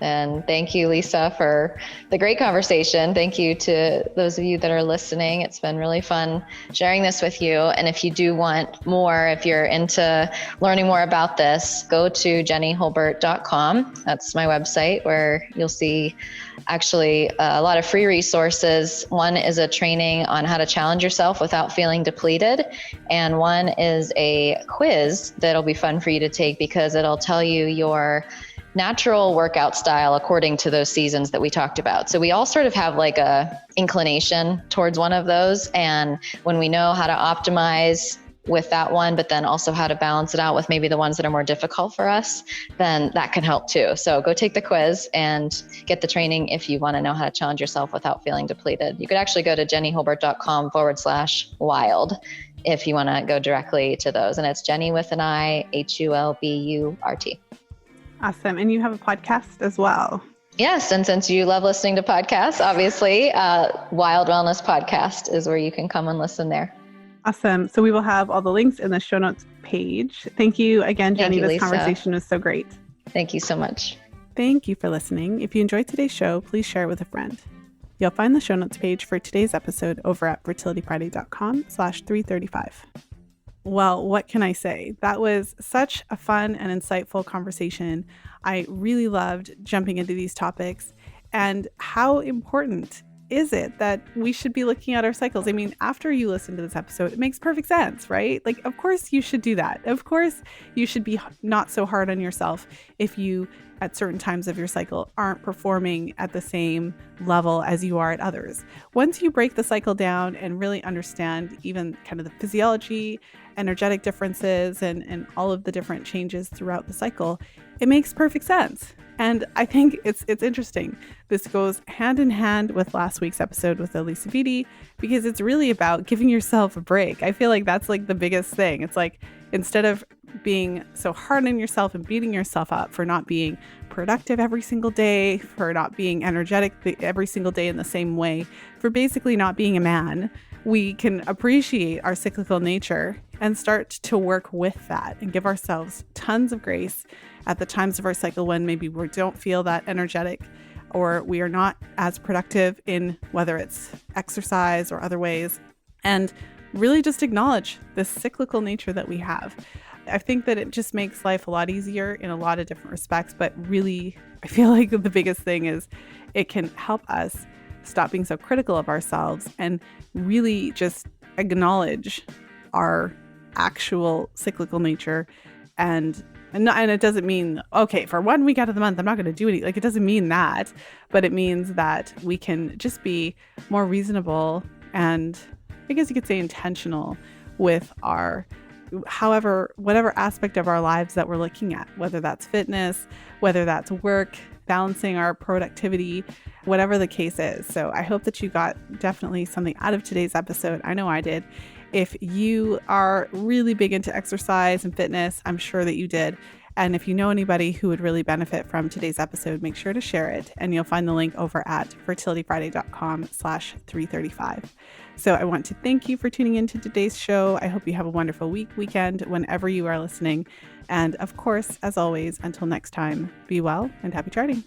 And thank you, Lisa, for the great conversation. Thank you to those of you that are listening. It's been really fun sharing this with you. And if you do want more, if you're into learning more about this, go to jennihulburt.com. That's my website, where you'll see actually a lot of free resources. One is a training on how to challenge yourself without feeling depleted. And one is a quiz that'll be fun for you to take, because it'll tell you your natural workout style according to those seasons that we talked about. So we all sort of have like a inclination towards one of those. And when we know how to optimize with that one, but then also how to balance it out with maybe the ones that are more difficult for us, then that can help too. So go take the quiz and get the training if you want to know how to challenge yourself without feeling depleted. You could actually go to jennihulburt.com/wild if you want to go directly to those. And it's Jenni with an I, Hulburt. Awesome. And you have a podcast as well. Yes. And since you love listening to podcasts, obviously, Wild Wellness Podcast is where you can come and listen there. Awesome. So we will have all the links in the show notes page. Thank you again, Jenni. This Lisa. Conversation was so great. Thank you so much. Thank you for listening. If you enjoyed today's show, please share it with a friend. You'll find the show notes page for today's episode over at fertilityfriday.com/335. Well, what can I say? That was such a fun and insightful conversation. I really loved jumping into these topics. And how important is it that we should be looking at our cycles? I mean, after you listen to this episode, it makes perfect sense, right? Like, of course you should do that. Of course you should be not so hard on yourself if you, at certain times of your cycle, aren't performing at the same level as you are at others. Once you break the cycle down and really understand even kind of the physiology, energetic differences, and all of the different changes throughout the cycle, it makes perfect sense. And I think it's interesting. This goes hand in hand with last week's episode with Elisa Vitti, because it's really about giving yourself a break. I feel like that's like the biggest thing. It's like, instead of being so hard on yourself and beating yourself up for not being productive every single day, for not being energetic every single day in the same way, for basically not being a man, we can appreciate our cyclical nature and start to work with that and give ourselves tons of grace at the times of our cycle when maybe we don't feel that energetic or we are not as productive in whether it's exercise or other ways, and really just acknowledge this cyclical nature that we have. I think that it just makes life a lot easier in a lot of different respects, but really, I feel like the biggest thing is it can help us stop being so critical of ourselves and really just acknowledge our actual cyclical nature. And it doesn't mean, okay, for 1 week out of the month, I'm not going to do anything. Like, it doesn't mean that, but it means that we can just be more reasonable and, I guess you could say, intentional with our, whatever aspect of our lives that we're looking at, whether that's fitness, whether that's work, balancing our productivity, whatever the case is. So I hope that you got definitely something out of today's episode. I know I did. If you are really big into exercise and fitness, I'm sure that you did. And if you know anybody who would really benefit from today's episode, make sure to share it. And you'll find the link over at fertilityfriday.com/335. So I want to thank you for tuning into today's show. I hope you have a wonderful weekend, whenever you are listening. And of course, as always, until next time, be well and happy charting.